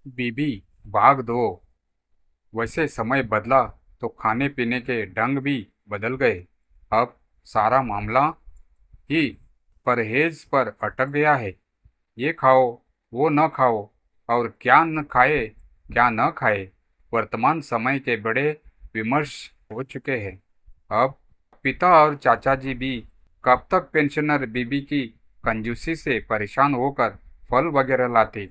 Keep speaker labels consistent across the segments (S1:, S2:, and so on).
S1: बीबी भाग दो। वैसे समय बदला तो खाने पीने के ढंग भी बदल गए। अब सारा मामला ही परहेज पर अटक गया है। ये खाओ, वो न खाओ, और क्या न खाए क्या न खाए, वर्तमान समय के बड़े विमर्श हो चुके हैं। अब पिता और चाचा जी भी कब तक पेंशनर बीबी की कंजूसी से परेशान होकर फल वगैरह लाते।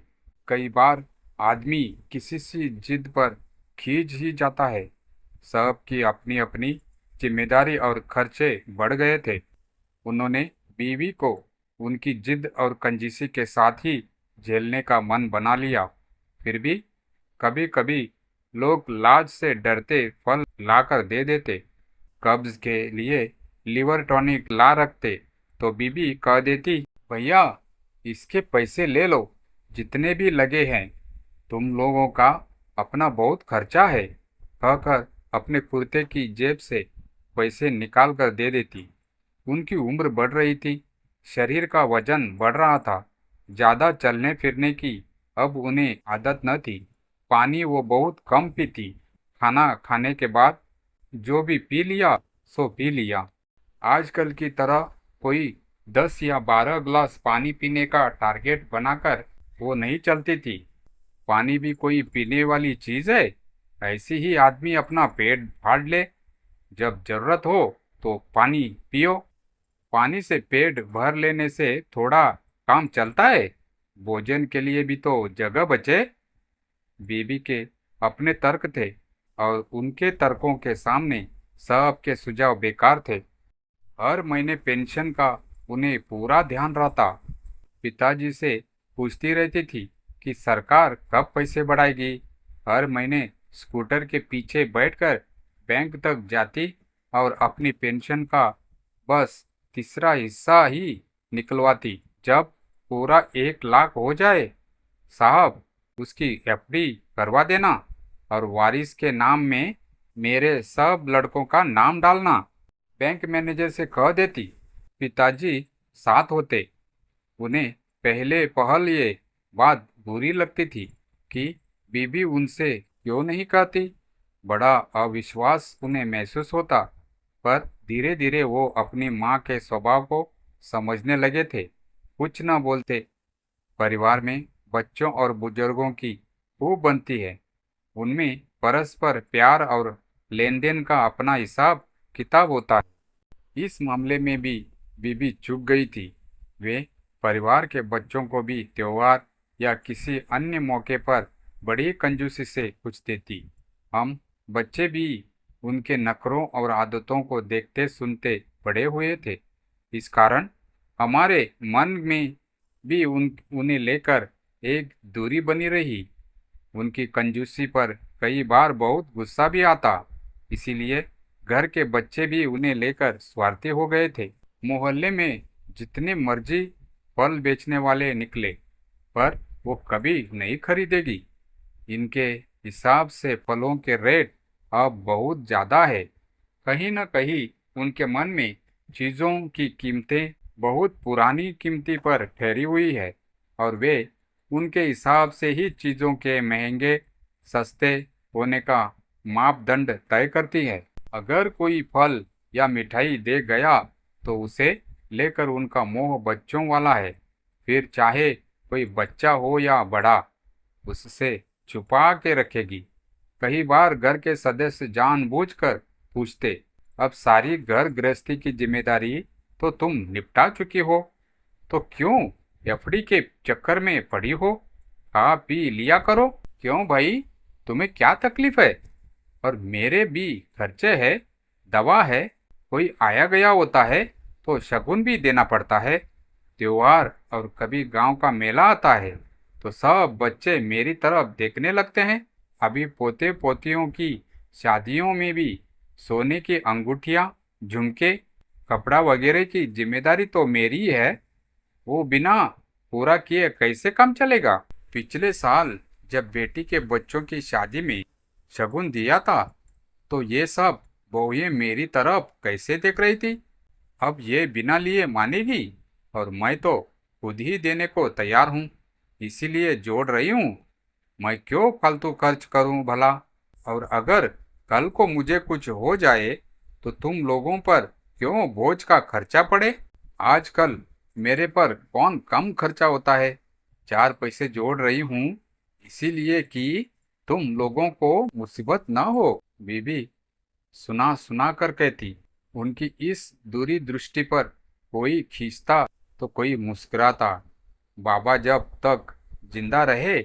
S1: कई बार आदमी किसी सी जिद पर खींच ही जाता है। सबकी अपनी अपनी जिम्मेदारी और खर्चे बढ़ गए थे। उन्होंने बीवी को उनकी जिद और कंजूसी के साथ ही झेलने का मन बना लिया। फिर भी कभी कभी लोग लाज से डरते फल लाकर दे देते। कब्ज के लिए लिवर टॉनिक ला रखते तो बीबी कह देती, भैया इसके पैसे ले लो, जितने भी लगे हैं। तुम लोगों का अपना बहुत खर्चा है, कहकर अपने कुर्ते की जेब से पैसे निकाल कर दे देती। उनकी उम्र बढ़ रही थी, शरीर का वजन बढ़ रहा था। ज़्यादा चलने फिरने की अब उन्हें आदत न थी। पानी वो बहुत कम पीती। खाना खाने के बाद जो भी पी लिया सो पी लिया। आजकल की तरह कोई 10 या 12 गिलास पानी पीने का टारगेट बनाकर वो नहीं चलती थी। पानी भी कोई पीने वाली चीज़ है? ऐसे ही आदमी अपना पेट फाड़ ले। जब जरूरत हो तो पानी पियो। पानी से पेट भर लेने से थोड़ा काम चलता है। भोजन के लिए भी तो जगह बचे। बीबी के अपने तर्क थे और उनके तर्कों के सामने सबके सुझाव बेकार थे। हर महीने पेंशन का उन्हें पूरा ध्यान रहता। पिताजी से पूछती रहती थी कि सरकार कब पैसे बढ़ाएगी। हर महीने स्कूटर के पीछे बैठकर बैंक तक जाती और अपनी पेंशन का बस तीसरा हिस्सा ही निकलवाती। जब पूरा 1 लाख हो जाए, साहब उसकी एफडी करवा देना और वारिस के नाम में मेरे सब लड़कों का नाम डालना, बैंक मैनेजर से कह देती। पिताजी साथ होते। उन्हें पहले पहल ये बात बुरी लगती थी कि बीबी उनसे क्यों नहीं कहती। बड़ा अविश्वास उन्हें महसूस होता। पर धीरे धीरे वो अपनी माँ के स्वभाव को समझने लगे थे। कुछ न बोलते। परिवार में बच्चों और बुजुर्गों की खूब बनती है। उनमें परस्पर प्यार और लेन देन का अपना हिसाब किताब होता है। इस मामले में भी बीबी चूक गई थी। वे परिवार के बच्चों को भी त्योहार या किसी अन्य मौके पर बड़ी कंजूसी से कुछ देती। हम बच्चे भी उनके नखरों और आदतों को देखते सुनते बड़े हुए थे। इस कारण हमारे मन में भी उन्हें लेकर एक दूरी बनी रही। उनकी कंजूसी पर कई बार बहुत गुस्सा भी आता। इसीलिए घर के बच्चे भी उन्हें लेकर स्वार्थी हो गए थे। मोहल्ले में जितने मर्जी फल बेचने वाले निकले, पर वो कभी नहीं खरीदेगी। इनके हिसाब से फलों के रेट अब बहुत ज़्यादा है। कहीं न कहीं उनके मन में चीज़ों की कीमतें बहुत पुरानी कीमती पर ठहरी हुई है और वे उनके हिसाब से ही चीज़ों के महंगे सस्ते होने का मापदंड तय करती है। अगर कोई फल या मिठाई दे गया तो उसे लेकर उनका मोह बच्चों वाला है। फिर चाहे कोई बच्चा हो या बड़ा, उससे छुपा के रखेगी। कई बार घर के सदस्य जानबूझकर पूछते, अब सारी घर गृहस्थी की जिम्मेदारी तो तुम निपटा चुकी हो, तो क्यों एफडी के चक्कर में पड़ी हो? खा पी लिया करो। क्यों भाई, तुम्हें क्या तकलीफ है? और मेरे भी खर्चे है, दवा है, कोई आया गया होता है तो शगुन भी देना पड़ता है। त्योहार और कभी गांव का मेला आता है तो सब बच्चे मेरी तरफ देखने लगते हैं। अभी पोते पोतियों की शादियों में भी सोने की अंगूठियां, झुमके, कपड़ा वगैरह की जिम्मेदारी तो मेरी ही है। वो बिना पूरा किए कैसे काम चलेगा? पिछले साल जब बेटी के बच्चों की शादी में शगुन दिया था तो ये सब बहुएं मेरी तरफ कैसे देख रही थी। अब ये बिना लिए मानेगी और मैं तो खुद ही देने को तैयार हूँ। इसीलिए जोड़ रही हूँ। मैं क्यों फालतू खर्च करूं भला। और अगर कल को मुझे कुछ हो जाए तो तुम लोगों पर क्यों बोझ का खर्चा पड़े। आजकल मेरे पर कौन कम खर्चा होता है। 4 पैसे जोड़ रही हूँ इसीलिए कि तुम लोगों को मुसीबत ना हो। बीबी सुना सुना कर कहती। उनकी इस दूरी दृष्टि पर कोई खींचता तो कोई मुस्कुराता। बाबा जब तक जिंदा रहे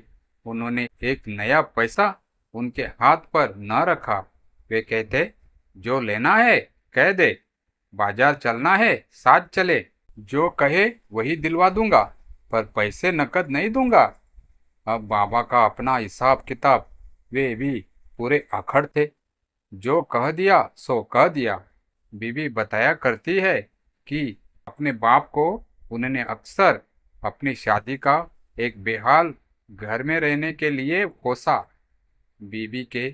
S1: उन्होंने एक नया पैसा उनके हाथ पर न रखा। वे कहते, जो लेना है कह दे, बाजार चलना है साथ चले, जो कहे वही दिलवा दूंगा, पर पैसे नकद नहीं दूंगा। अब बाबा का अपना हिसाब किताब वे भी पूरे अखड़ थे। जो कह दिया सो कह दिया। बीबी बताया करती है कि अपने बाप को उन्होंने अक्सर अपनी शादी का एक बेहाल घर में रहने के लिए कोसा। बीबी के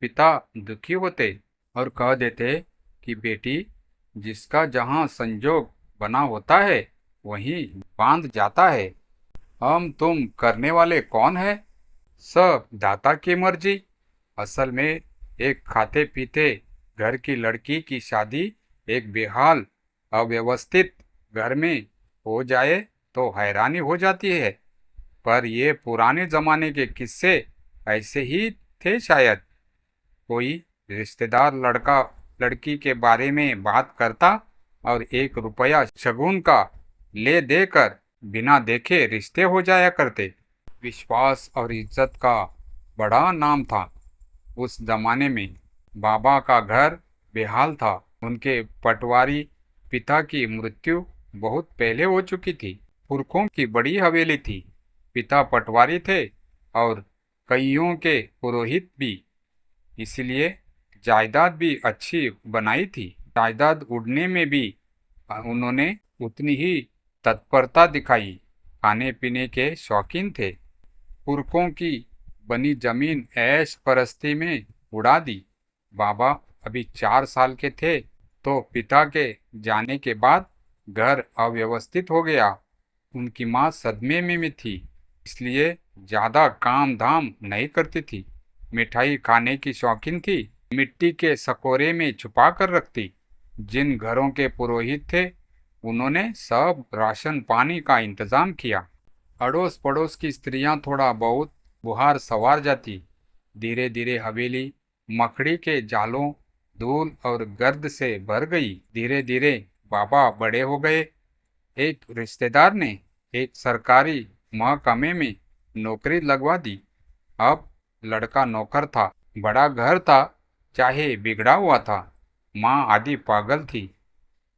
S1: पिता दुखी होते और कह देते कि बेटी, जिसका जहाँ संजोग बना होता है वहीं बांध जाता है। हम तुम करने वाले कौन है, सब दाता की मर्जी। असल में एक खाते पीते घर की लड़की की शादी एक बेहाल अव्यवस्थित घर में हो जाए तो हैरानी हो जाती है। पर ये पुराने जमाने के किस्से ऐसे ही थे शायद। कोई रिश्तेदार लड़का लड़की के बारे में बात करता और 1 रुपया शगुन का ले देकर बिना देखे रिश्ते हो जाया करते। विश्वास और इज्जत का बड़ा नाम था उस जमाने में। बाबा का घर बेहाल था। उनके पटवारी पिता की मृत्यु बहुत पहले हो चुकी थी। पुरखों की बड़ी हवेली थी। पिता पटवारी थे और कईयों के पुरोहित भी, इसलिए जायदाद भी अच्छी बनाई थी। जायदाद उड़ने में भी उन्होंने उतनी ही तत्परता दिखाई। खाने पीने के शौकीन थे। पुरखों की बनी जमीन ऐश परस्ती में उड़ा दी। बाबा अभी 4 साल के थे तो पिता के जाने के बाद घर अव्यवस्थित हो गया। उनकी माँ सदमे में थी, इसलिए ज्यादा काम धाम नहीं करती थी। मिठाई खाने की शौकीन थी, मिट्टी के सकोरे में छुपा कर रखती। जिन घरों के पुरोहित थे उन्होंने सब राशन पानी का इंतजाम किया। अड़ोस पड़ोस की स्त्रियां थोड़ा बहुत बुहार सवार जाती। धीरे धीरे हवेली मकड़ी के जालों, धूल और गर्द से भर गई। धीरे धीरे बाबा बड़े हो गए। एक रिश्तेदार ने एक सरकारी महकमे में नौकरी लगवा दी। अब लड़का नौकर था, बड़ा घर था, चाहे बिगड़ा हुआ था। माँ आदि पागल थी।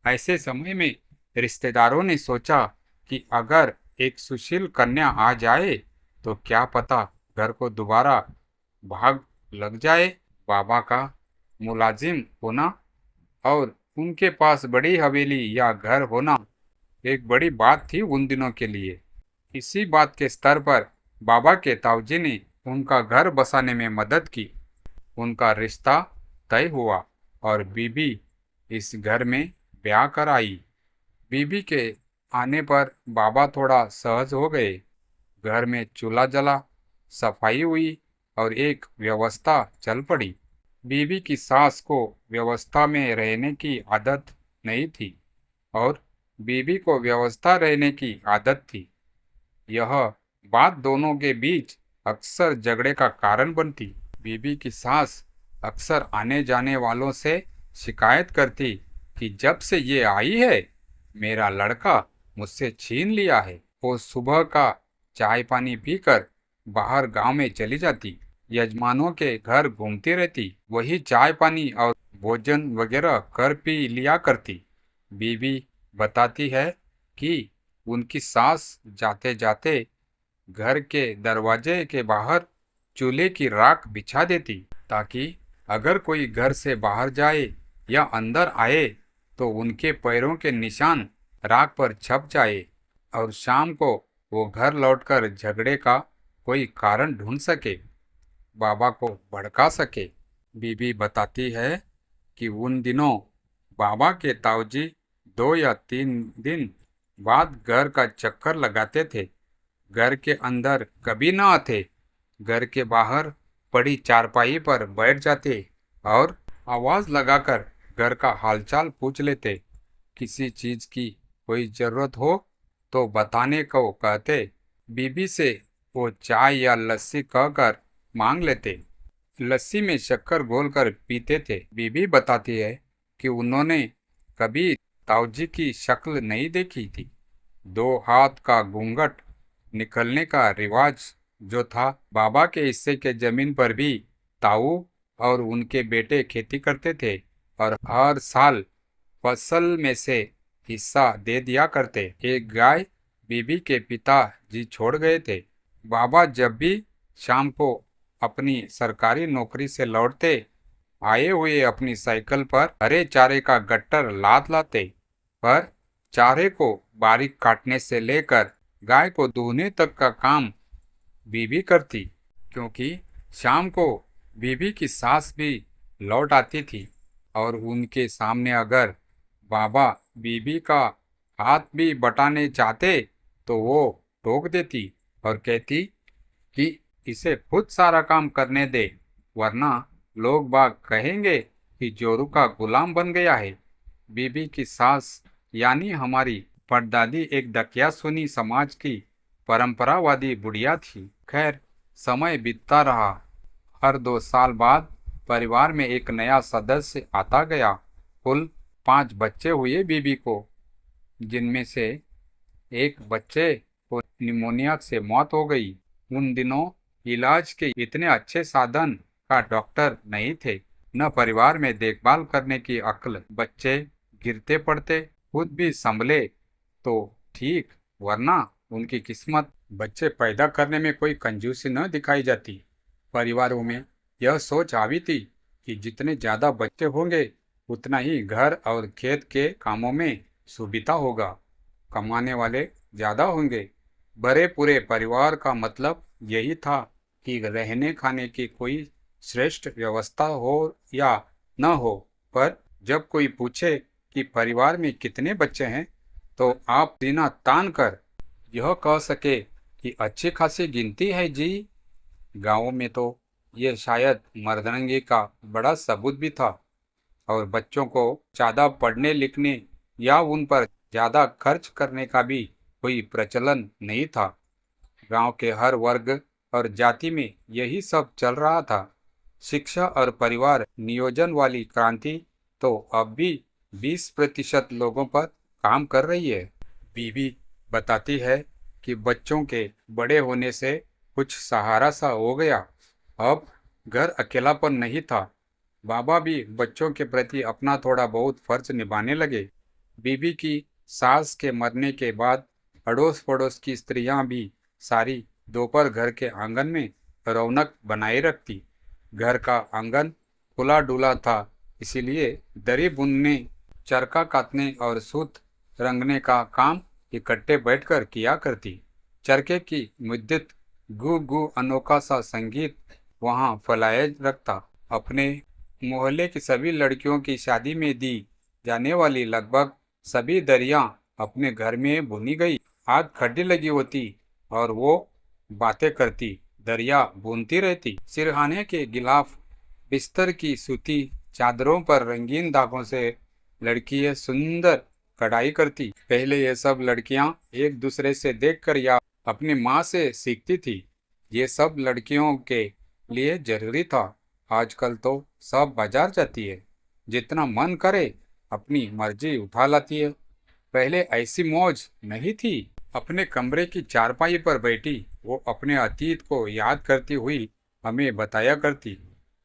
S1: ऐसे समय में रिश्तेदारों ने सोचा कि अगर एक सुशील कन्या आ जाए तो क्या पता घर को दोबारा भाग लग जाए। बाबा का मुलाजिम होना और उनके पास बड़ी हवेली या घर होना एक बड़ी बात थी उन दिनों के लिए। इसी बात के स्तर पर बाबा के ताऊजी ने उनका घर बसाने में मदद की। उनका रिश्ता तय हुआ और बीबी इस घर में ब्याह कर आई। बीबी के आने पर बाबा थोड़ा सहज हो गए। घर में चूल्हा जला, सफाई हुई और एक व्यवस्था चल पड़ी। बीबी की सास को व्यवस्था में रहने की आदत नहीं थी और बीबी को व्यवस्था रहने की आदत थी। यह बात दोनों के बीच अक्सर झगड़े का कारण बनती। बीबी की सास अक्सर आने जाने वालों से शिकायत करती कि जब से ये आई है मेरा लड़का मुझसे छीन लिया है। वो सुबह का चाय पानी पीकर बाहर गांव में चली जाती, यजमानों के घर घूमती रहती, वही चाय पानी और भोजन वगैरह कर पी लिया करती। बीबी बताती है कि उनकी सास जाते जाते घर के दरवाजे के बाहर चूल्हे की राख बिछा देती, ताकि अगर कोई घर से बाहर जाए या अंदर आए तो उनके पैरों के निशान राख पर छप जाए और शाम को वो घर लौटकर झगड़े का कोई कारण ढूंढ सके, बाबा को भड़का सके। बीबी बताती है कि उन दिनों बाबा के ताऊजी 2 या 3 दिन बाद घर का चक्कर लगाते थे। घर के अंदर कभी ना आते। घर के बाहर पड़ी चारपाई पर बैठ जाते और आवाज लगाकर घर का हालचाल पूछ लेते। किसी चीज की कोई जरूरत हो तो बताने को कहते। बीबी से वो चाय या लस्सी कहकर मांग लेते। लस्सी में शक्कर घोलकर पीते थे। बीबी बताती है कि उन्होंने कभी ताऊजी की शक्ल नहीं देखी थी। 2 हाथ का घूंघट निकलने का रिवाज जो था, बाबा के हिस्से के जमीन पर भी ताऊ और उनके बेटे खेती करते थे और हर साल फसल में से हिस्सा दे दिया करते। एक गाय बीबी के पिताजी छोड़ गए थे। बाबा जब भी शाम को अपनी सरकारी नौकरी से लौटते, आए हुए अपनी साइकिल पर हरे चारे का गट्टर लाद लाते। पर चारे को बारीक काटने से लेकर गाय को दूहने तक का काम बीबी करती, क्योंकि शाम को बीबी की सास भी लौट आती थी और उनके सामने अगर बाबा बीबी का हाथ भी बटाने चाहते तो वो टोक देती और कहती कि इसे खुद सारा काम करने दे, वरना लोग बाग कहेंगे कि जोरू का गुलाम बन गया है। बीबी की सास यानी हमारी परदादी एक दकिया सुनी समाज की परंपरावादी बुढ़िया थी। खैर, समय बीतता रहा। हर 2 साल बाद परिवार में एक नया सदस्य आता गया। कुल 5 बच्चे हुए बीबी को, जिनमें से एक बच्चे को निमोनिया से मौत हो गई। उन दिनों इलाज के इतने अच्छे साधन का डॉक्टर नहीं थे, न परिवार में देखभाल करने की अक्ल। बच्चे गिरते पड़ते खुद भी संभले तो ठीक, वरना उनकी किस्मत। बच्चे पैदा करने में कोई कंजूसी न दिखाई जाती। परिवारों में यह सोच आवी थी कि जितने ज्यादा बच्चे होंगे उतना ही घर और खेत के कामों में सुविधा होगा, कमाने वाले ज्यादा होंगे। बड़े पूरे परिवार का मतलब यही था कि रहने खाने की कोई श्रेष्ठ व्यवस्था हो या न हो, पर जब कोई पूछे कि परिवार में कितने बच्चे हैं तो आप सीना तान कर यह कह सके कि अच्छी खासी गिनती है जी। गाँव में तो ये शायद मर्दानगी का बड़ा सबूत भी था और बच्चों को ज़्यादा पढ़ने लिखने या उन पर ज़्यादा खर्च करने का भी कोई प्रचलन नहीं था। गांव के हर वर्ग और जाति में यही सब चल रहा था। शिक्षा और परिवार नियोजन वाली क्रांति तो अब भी 20% लोगों पर काम कर रही है। बीबी बताती है कि बच्चों के बड़े होने से कुछ सहारा सा हो गया। अब घर अकेलापन नहीं था। बाबा भी बच्चों के प्रति अपना थोड़ा बहुत फर्ज निभाने लगे। बीबी की सास के मरने के बाद अड़ोस पड़ोस की स्त्रियां भी सारी दोपहर घर के आंगन में रौनक बनाए रखती। घर का आंगन खुला डुला था, इसीलिए दरी बुनने, चरखा काटने और सूत रंगने का काम इकट्ठे बैठकर किया करती। चरखे की मुद्दत गू गू अनोखा सा संगीत वहाँ फैलाए रखता। अपने मोहल्ले की सभी लड़कियों की शादी में दी जाने वाली लगभग सभी दरियां अपने घर में बुनी गई। आग खड्डी लगी होती और वो बातें करती, दरिया बुनती रहती। सिरहाने के गिलाफ, बिस्तर की सूती चादरों पर रंगीन धागों से लड़कियां सुंदर कढ़ाई करती। पहले ये सब लड़कियां एक दूसरे से देखकर या अपनी माँ से सीखती थी। ये सब लड़कियों के लिए जरूरी था। आजकल तो सब बाजार जाती है, जितना मन करे अपनी मर्जी उठा लाती है। पहले ऐसी मौज नहीं थी। अपने कमरे की चारपाई पर बैठी वो अपने अतीत को याद करती हुई हमें बताया करती।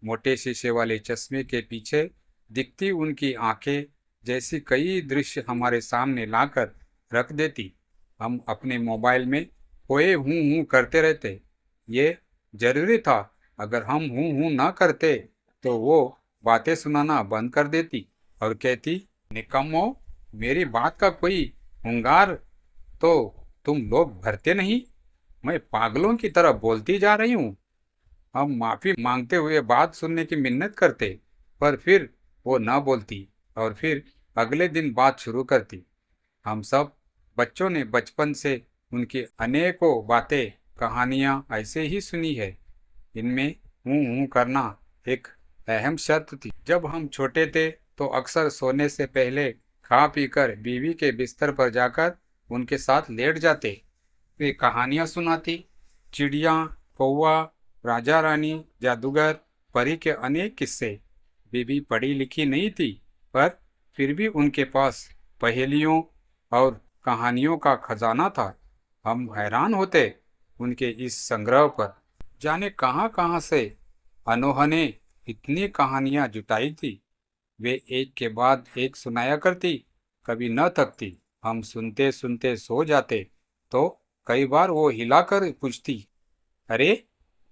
S1: मोटे शीशे वाले चश्मे के पीछे दिखती उनकी आंखें जैसी कई दृश्य हमारे सामने लाकर रख देती। हम अपने मोबाइल में खोए हूँ करते रहते। ये जरूरी था। अगर हम हूँ ना करते तो वो बातें सुनाना बंद कर देती और कहती, निकम्मो, मेरी बात का कोई हुंगार तो तुम लोग भरते नहीं। मैं पागलों की तरह बोलती जा रही हूँ। हम माफ़ी मांगते हुए बात सुनने की मिन्नत करते, पर फिर वो ना बोलती और फिर अगले दिन बात शुरू करती। हम सब बच्चों ने बचपन से उनकी अनेकों बातें, कहानियाँ ऐसे ही सुनी है। इनमें हूँ करना एक अहम शर्त थी। जब हम छोटे थे तो अक्सर सोने से पहले खा पीकर बीवी के बिस्तर पर जाकर उनके साथ लेट जाते। वे कहानियाँ सुनाती, चिड़िया, कौवा, राजा रानी, जादूगर, परी के अनेक किस्से। बीबी पढ़ी लिखी नहीं थी, पर फिर भी उनके पास पहेलियों और कहानियों का खजाना था। हम हैरान होते उनके इस संग्रह पर। जाने कहाँ कहाँ से अनोहने इतनी कहानियाँ जुटाई थी। वे एक के बाद एक सुनाया करती, कभी न थकती। हम सुनते सुनते सो जाते तो कई बार वो हिलाकर पूछती, अरे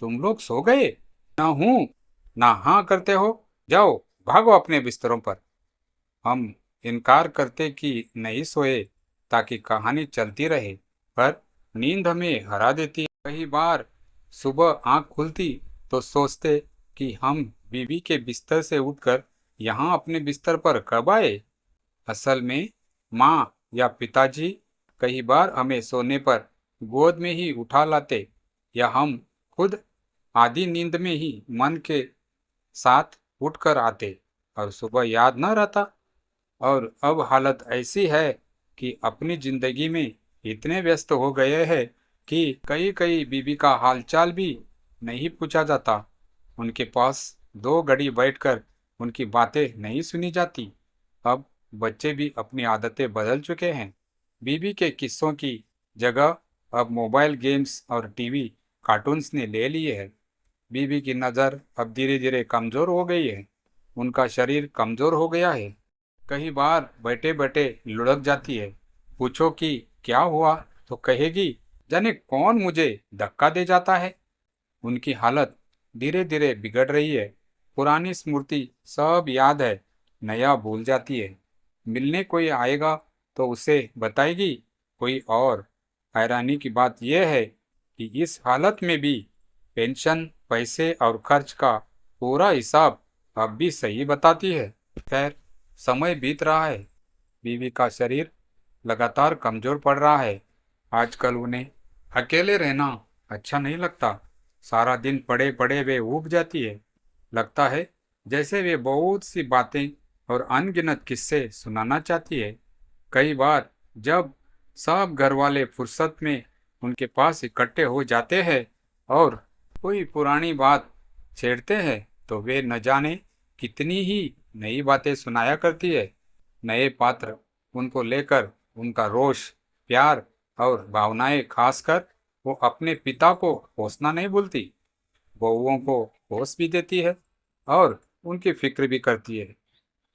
S1: तुम लोग सो गए? ना हूँ ना हाँ करते हो, जाओ भागो अपने बिस्तरों पर। हम इनकार करते कि नहीं सोए, ताकि कहानी चलती रहे, पर नींद हमें हरा देती। कई बार सुबह आंख खुलती तो सोचते कि हम बीवी के बिस्तर से उठकर यहाँ अपने बिस्तर पर कब आए। असल में माँ या पिताजी कई बार हमें सोने पर गोद में ही उठा लाते, या हम खुद आधी नींद में ही मन के साथ उठकर आते और सुबह याद न रहता। और अब हालत ऐसी है कि अपनी जिंदगी में इतने व्यस्त हो गए हैं कि कई कई बीबी का हालचाल भी नहीं पूछा जाता। उनके पास दो घड़ी बैठकर उनकी बातें नहीं सुनी जाती। अब बच्चे भी अपनी आदतें बदल चुके हैं। बीबी के किस्सों की जगह अब मोबाइल गेम्स और टीवी कार्टून्स ने ले लिए हैं। बीबी की नज़र अब धीरे धीरे कमज़ोर हो गई है। उनका शरीर कमज़ोर हो गया है। कई बार बैठे बैठे लुढ़क जाती है। पूछो कि क्या हुआ तो कहेगी, जाने कौन मुझे धक्का दे जाता है। उनकी हालत धीरे धीरे बिगड़ रही है। पुरानी स्मृति सब याद है, नया भूल जाती है। मिलने कोई आएगा तो उसे बताएगी कोई और। हैरानी की बात यह है कि इस हालत में भी पेंशन, पैसे और खर्च का पूरा हिसाब अब भी सही बताती है। खैर, समय बीत रहा है। बीवी का शरीर लगातार कमजोर पड़ रहा है। आजकल उन्हें अकेले रहना अच्छा नहीं लगता। सारा दिन पड़े पड़े वे ऊब जाती है। लगता है जैसे वे बहुत सी बातें और अनगिनत किस्से सुनाना चाहती है। कई बार जब सब घर वाले फुर्सत में उनके पास इकट्ठे हो जाते हैं और कोई पुरानी बात छेड़ते हैं, तो वे न जाने कितनी ही नई बातें सुनाया करती है। नए पात्र उनको लेकर उनका रोष, प्यार और भावनाएं, खासकर वो अपने पिता को कोसना नहीं भूलती। बहुओं को कोस भी देती है और उनकी फिक्र भी करती है।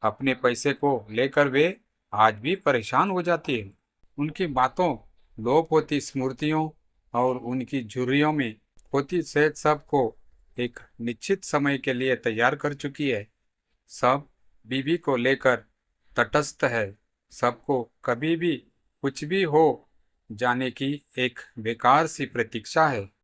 S1: अपने पैसे को लेकर वे आज भी परेशान हो जाती है। उनकी बातों, लोप होती स्मृतियों और उनकी झुर्रियों में होती सेहत सबको एक निश्चित समय के लिए तैयार कर चुकी है। सब बीवी को लेकर तटस्थ है। सबको कभी भी कुछ भी हो जाने की एक बेकार सी प्रतीक्षा है।